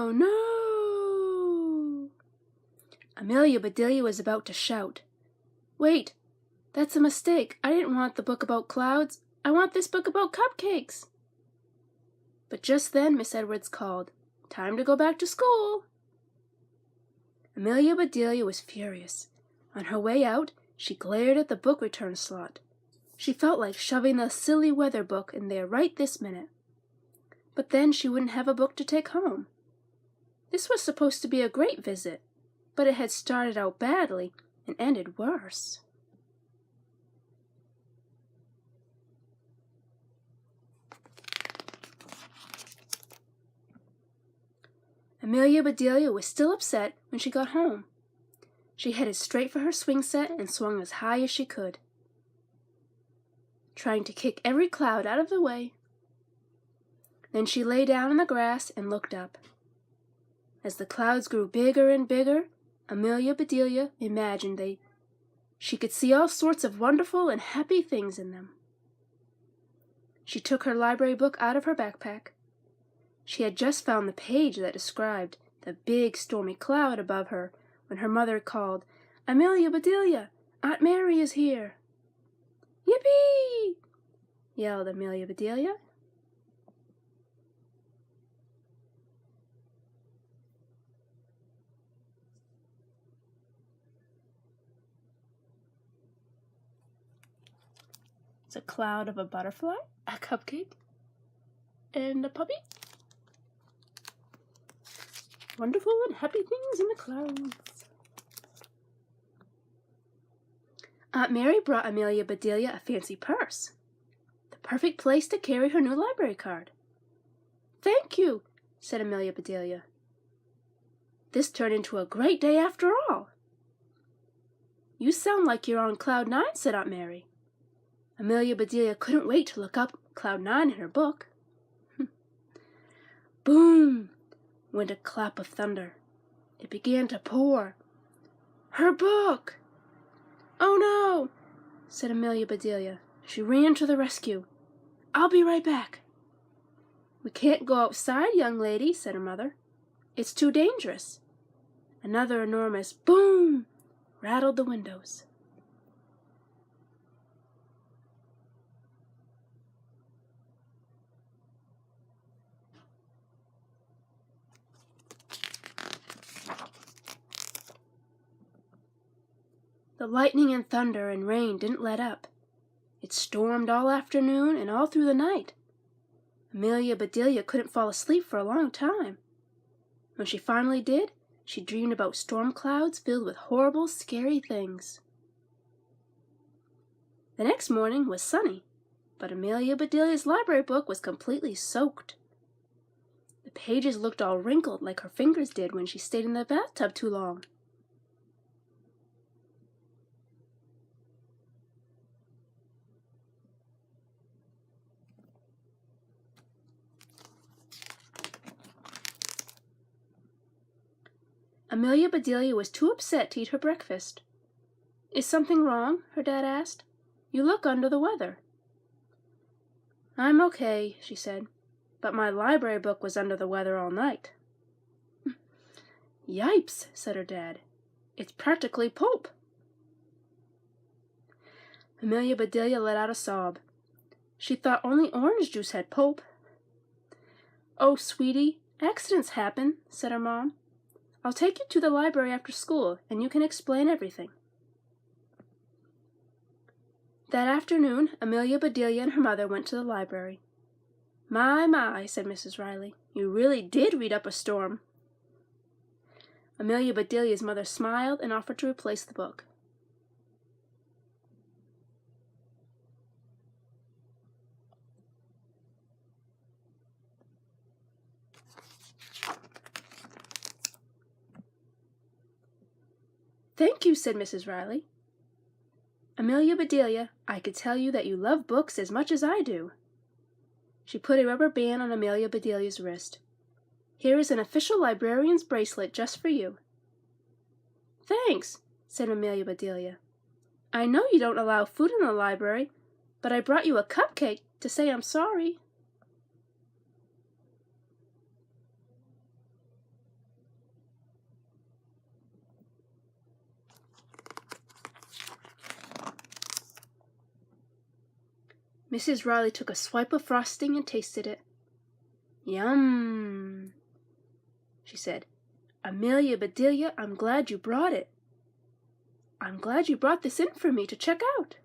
Oh no! Amelia Bedelia was about to shout. Wait, that's a mistake. I didn't want the book about clouds. I want this book about cupcakes. But just then Miss Edwards called, Time to go back to school. Amelia Bedelia was furious. On her way out, she glared at the book return slot. She felt like shoving the silly weather book in there right this minute. But then she wouldn't have a book to take home. This was supposed to be a great visit, but it had started out badly and ended worse. Amelia Bedelia was still upset when she got home. She headed straight for her swing set and swung as high as she could, trying to kick every cloud out of the way. Then she lay down in the grass and looked up. As the clouds grew bigger and bigger, Amelia Bedelia imagined she could see all sorts of wonderful and happy things in them. She took her library book out of her backpack. She had just found the page that described the big stormy cloud above her when her mother called, Amelia Bedelia, Aunt Mary is here. Yippee! Yelled Amelia Bedelia. It's a cloud of a butterfly, a cupcake, and a puppy. Wonderful and happy things in the clouds. Aunt Mary brought Amelia Bedelia a fancy purse, the perfect place to carry her new library card. Thank you, said Amelia Bedelia. This turned into a great day after all. You sound like you're on cloud 9, said Aunt Mary. Amelia Bedelia couldn't wait to look up cloud 9 in her book. Boom! Went a clap of thunder. It began to pour. Her book! Oh no! Said Amelia Bedelia. She ran to the rescue. I'll be right back. We can't go outside, young lady, said her mother. It's too dangerous. Another enormous boom rattled the windows. The lightning and thunder and rain didn't let up. It stormed all afternoon and all through the night. Amelia Bedelia couldn't fall asleep for a long time. When she finally did, she dreamed about storm clouds filled with horrible, scary things. The next morning was sunny, but Amelia Bedelia's library book was completely soaked. The pages looked all wrinkled like her fingers did when she stayed in the bathtub too long. Amelia Bedelia was too upset to eat her breakfast. Is something wrong? Her dad asked. You look under the weather. I'm okay, she said, but my library book was under the weather all night. Yipes, said her dad. It's practically pulp. Amelia Bedelia let out a sob. She thought only orange juice had pulp. Oh, sweetie, accidents happen, said her mom. I'll take you to the library after school, and you can explain everything. That afternoon, Amelia Bedelia and her mother went to the library. My, said Mrs. Riley, you really did read up a storm. Amelia Bedelia's mother smiled and offered to replace the book. Thank you, said Mrs. Riley. Amelia Bedelia, I could tell you that you love books as much as I do. She put a rubber band on Amelia Bedelia's wrist. Here is an official librarian's bracelet just for you. Thanks, said Amelia Bedelia. I know you don't allow food in the library, but I brought you a cupcake to say I'm sorry. Mrs. Riley took a swipe of frosting and tasted it. "Yum," she said. "Amelia, Bedelia, I'm glad you brought it. I'm glad you brought this in for me to check out."